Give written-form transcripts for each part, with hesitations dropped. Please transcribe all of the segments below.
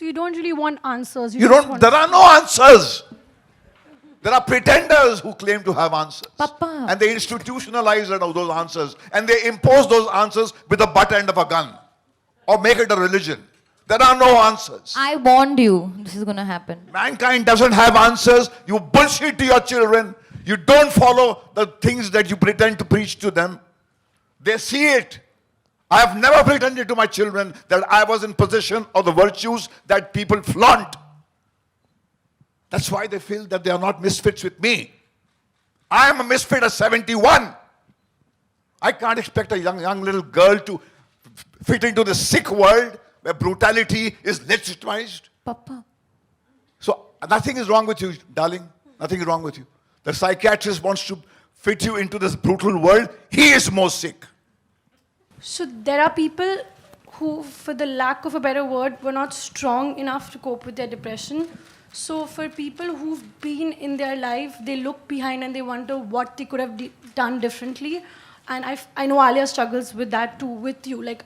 So you don't really want answers. You just don't, want there are no answers. There are pretenders who claim to have answers. Papa. And they institutionalize those answers. And they impose those answers with the butt end of a gun. Or make it a religion. There are no answers. I warned you this is going to happen. Mankind doesn't have answers. You bullshit to your children. You don't follow the things that you pretend to preach to them. They see it. I have never pretended to my children that I was in possession of the virtues that people flaunt. That's why they feel that they are not misfits with me. I am a misfit at 71. I can't expect a young little girl to fit into the sick world where brutality is legitimized. Papa. So nothing is wrong with you, darling. Nothing is wrong with you. The psychiatrist wants to fit you into this brutal world. He is more sick. So there are people who, for the lack of a better word, were not strong enough to cope with their depression. So for people who've been in their life, they look behind and they wonder what they could have done differently. And I know Alia struggles with that too, with you. Like,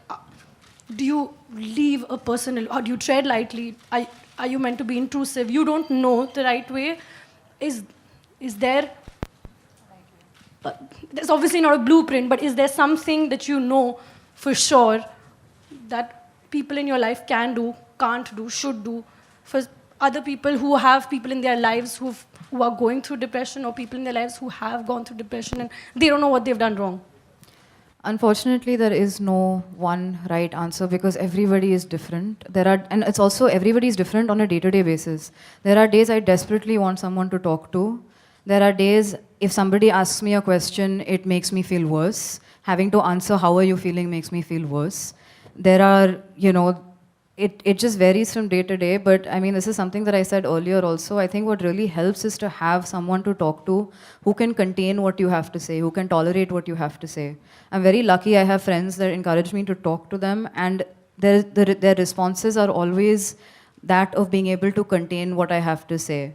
do you leave a person, or do you tread lightly? Are you meant to be intrusive? You don't know the right way. Is there... there's obviously not a blueprint, but is there something that you know for sure that people in your life can do, can't do, should do, for other people who have people in their lives who are going through depression, or people in their lives who have gone through depression and they don't know what they've done wrong? Unfortunately, there is no one right answer because everybody is different. And it's also everybody is different on a day-to-day basis. There are days I desperately want someone to talk to. There are days, if somebody asks me a question, it makes me feel worse. Having to answer, how are you feeling, makes me feel worse. There are, it just varies from day to day, but I mean, this is something that I said earlier also. I think what really helps is to have someone to talk to who can contain what you have to say, who can tolerate what you have to say. I'm very lucky I have friends that encourage me to talk to them, and their responses are always that of being able to contain what I have to say.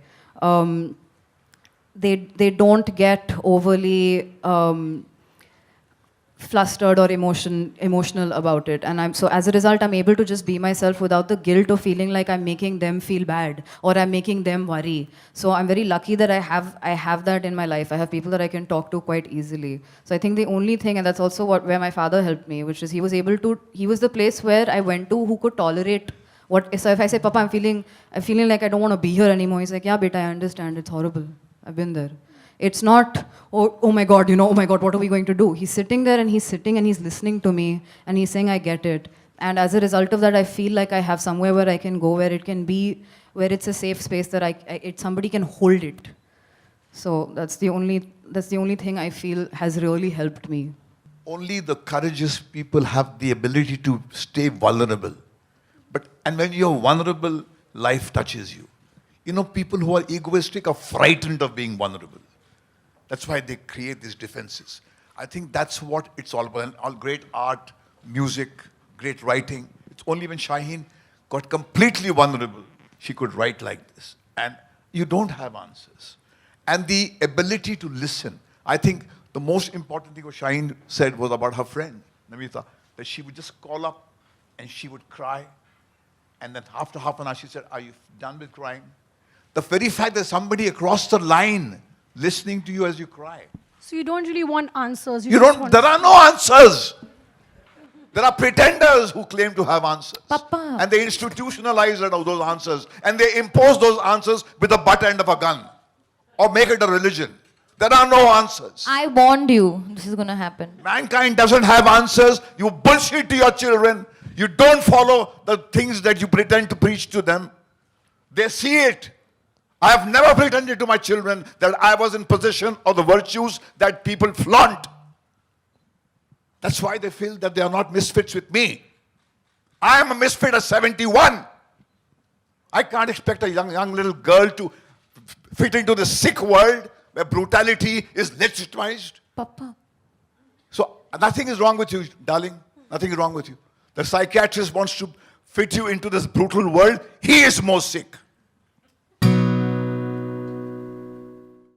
They don't get overly flustered or emotional about it, and so as a result I'm able to just be myself without the guilt of feeling like I'm making them feel bad or I'm making them worry. So I'm very lucky that I have that in my life. I have people that I can talk to quite easily. So I think the only thing, and that's also where my father helped me, which is he was the place where I went to who could tolerate so if I say, Papa, I'm feeling like I don't want to be here anymore, he's like, yeah beta, I understand, it's horrible, I've been there. It's not, oh my God, oh my God, what are we going to do? He's sitting there and he's listening to me and he's saying, I get it. And as a result of that, I feel like I have somewhere where I can go, where it can be, where it's a safe space that somebody can hold it. So that's the only thing I feel has really helped me. Only the courageous people have the ability to stay vulnerable. And when you're vulnerable, life touches you. People who are egoistic are frightened of being vulnerable. That's why they create these defenses. I think that's what it's all about. And all great art, music, great writing. It's only when Shaheen got completely vulnerable, she could write like this. And you don't have answers. And the ability to listen. I think the most important thing what Shaheen said was about her friend, Namita, that she would just call up and she would cry. And then after half an hour, she said, are you done with crying? The very fact that somebody across the line listening to you as you cry. So you don't really want answers. There are no answers. There are pretenders who claim to have answers. Papa. And they institutionalize those answers. And they impose those answers with the butt end of a gun. Or make it a religion. There are no answers. I warned you this is going to happen. Mankind doesn't have answers. You bullshit to your children. You don't follow the things that you pretend to preach to them. They see it. I have never pretended to my children that I was in possession of the virtues that people flaunt. That's why they feel that they are not misfits with me. I am a misfit at 71. I can't expect a young little girl to fit into the sick world where brutality is legitimized. Papa. So nothing is wrong with you, darling. Nothing is wrong with you. The psychiatrist wants to fit you into this brutal world. He is more sick.